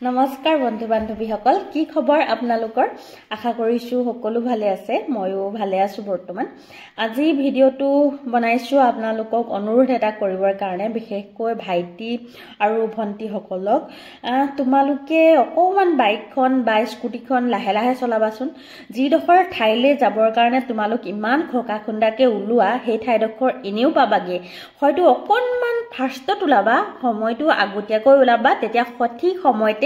নমস্কাৰ বন্ধু বান্ধৱীসকল কি খবৰ আপোনালোকৰ আশা কৰিছো সকলো ভালে আছে ময়ো ভালে আছো বৰ্তমান আজি ভিডিওটো বনাইছো আপোনালোকক অনুৰোধ এটা কৰিবৰ কাৰণে বিশেষকৈ ভাইটি আৰু ভন্টি সকলক তোমালোকে অকমান বাইকখন বা স্কুটিখন লাহে লাহে চলাবাচোন যিডখৰ ঠাইলে যাবৰ কাৰণে তোমালোক ইমান খকা খুন্দাকে উলোৱা সেই ঠাইডখৰ এনেও পাবাগে হয়তো অকনমান ফাৰ্ষ্টত উলাবা সময়টো আগতীয়াকৈ উলাবা তেতিয়া সঠিক সময়তে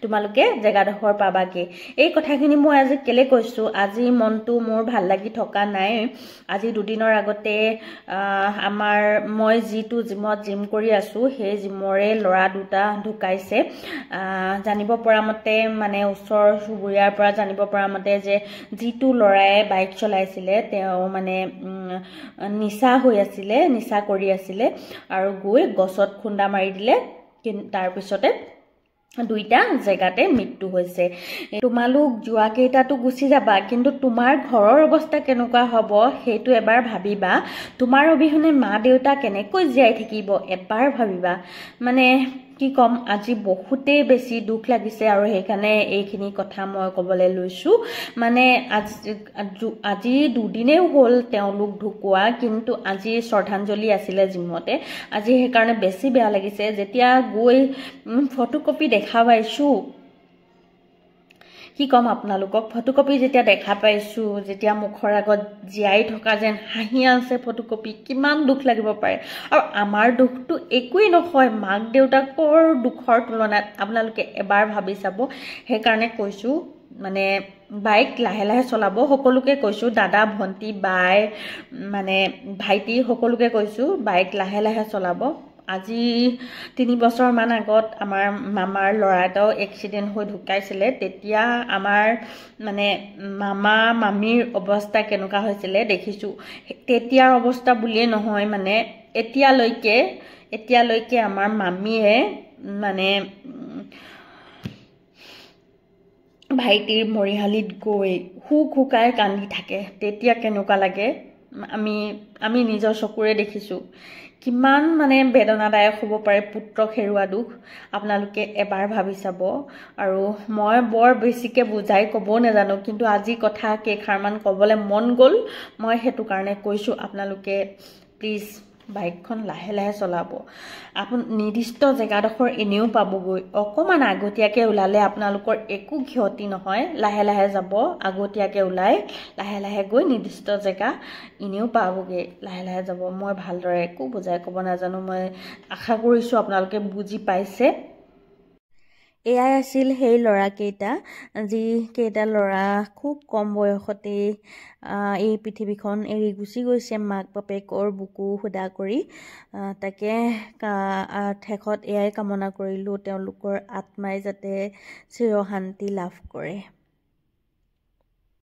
তোমালোকে জেগাডখৰ পাবাগে এই কথাখিনি মই আজি কেলে কৈছো আজি মনটো মোৰ ভাল লাগি থকা নাই আজি দুদিনৰ আগতে আমাৰ মই জিটো জিম কৰি আছো সেই জিমৰে লৰা দুটা ঢুকাইছে জানিব পৰা মতে মানে ওচৰ সুবুৰিয়াৰ পৰা জানিব পৰা মতে যে জিটো লৰাই বাইক চলাইছিলে তেওঁ মানে নিচা হৈ আছিলে নিচা কৰি আছিলে আৰু গৈ গছত খুন্দা মাৰি দিলে তাৰ পিছতে দুইটা জেগাতে মৃত্যু হৈছে তোমালোক জুৱা কেইটাটো গুছি যাবা কিন্তু তোমাৰ ঘৰৰ অৱস্থা কেনেকুৱা হ'ব হেতু এবাৰ ভাবিবা তোমাৰ অবিহনে মা দেউতা কেনেকৈ জীয়াই থাকিব এবাৰ ভাবিবা মানে কি কম আজি বহুতে বেছি দুখ লাগিছে আৰু সেইকাৰণে এইখিনি কথা মই কবলৈ লৈছো মানে আজি দুদিনেও হ'ল তেওঁলোক ঢুকুৱা কিন্তু আজি শ্ৰদ্ধাঞ্জলি আছিল জিমতে আজি সেইকাৰণে বেছি বেয়া লাগিছে যেতিয়া গৈ ফটোকপি দেখা পাইছো কি কম আপোনালোকক ফটোকপি যেতিয়া দেখা পাইছো যেতিয়া মুখৰ আগত জিয়াই থকা যেন হাঁহি আছে ফটোকপি কিমান দুখ লাগিব পাৰে আৰু আমাৰ দুখটো একোই নহয় মাক দেউতাকৰ দুখৰ তুলনাত আপোনালোকে এবাৰ ভাবি চাব সেইকাৰণে কৈছো মানে বাইক লাহে লাহে চলাব সকলোকে কৈছো দাদা ভন্টি বাই মানে ভাইটি সকলোকে কৈছো বাইক লাহে লাহে চলাব আজি 3 বছৰ মান আগত আমাৰ মামাৰ ল'ৰা এটাও এক্সিডেন্ট হৈ ঢুকাইছিলে তেতিয়া আমাৰ মানে মামা মামীৰ অৱস্থা কেনেকুৱা হৈছিল দেখিছো তেতিয়াৰ অৱস্থা বুলিয়ে নহয় মানে এতিয়ালৈকে আমাৰ মামীয়ে মানে ভাইটিৰ মৰিহালিত গৈ হুকাই কান্দি থাকে তেতিয়া কেনেকুৱা লাগে আমি নিজৰ চকুৰে দেখিছো কিমান মানে বেদনাদায়ক হ'ব পাৰে পুত্ৰক হেৰুৱা দুখ আপোনালোকে এবাৰ ভাবি চাব আৰু মই বৰ বেছিকে বুজাই ক'ব নেজানো কিন্তু আজি কথা কেইখাৰমান ক'বলৈ মন গ'ল মই হেতু কাৰণে কৈছো আপোনালোকে প্লিজ বাইকখন লাহে লাহে চলাব আপোন নিৰ্দিষ্ট জেগাডখৰ এনেও পাবগৈ অকমান আগতীয়াকে উলালে আপোনালোকৰ একো ক্ষতি নহয় লাহে লাহে যাব আগতীয়াকে উলাই লাহে লাহে গৈ নিৰ্দিষ্ট জেগা এনেও পাবগে লাহে লাহে যাব মই ভালদৰে একো বুজাই ক'ব নাজানো মই আশা কৰিছো আপোনালোকে বুজি পাইছে এয়াই আছিল সেই ল'ৰা কেইটা যি কেইটা ল'ৰা খুব কম বয়সতে এই পৃথিৱীখন এৰি গুচি গৈছে মাক বাপেকৰ বুকু খুদা কৰি তাকে ঠেকত এয়াই কামনা কৰিলো তেওঁলোকৰ আত্মাই যাতে চিৰ শান্তি লাভ কৰে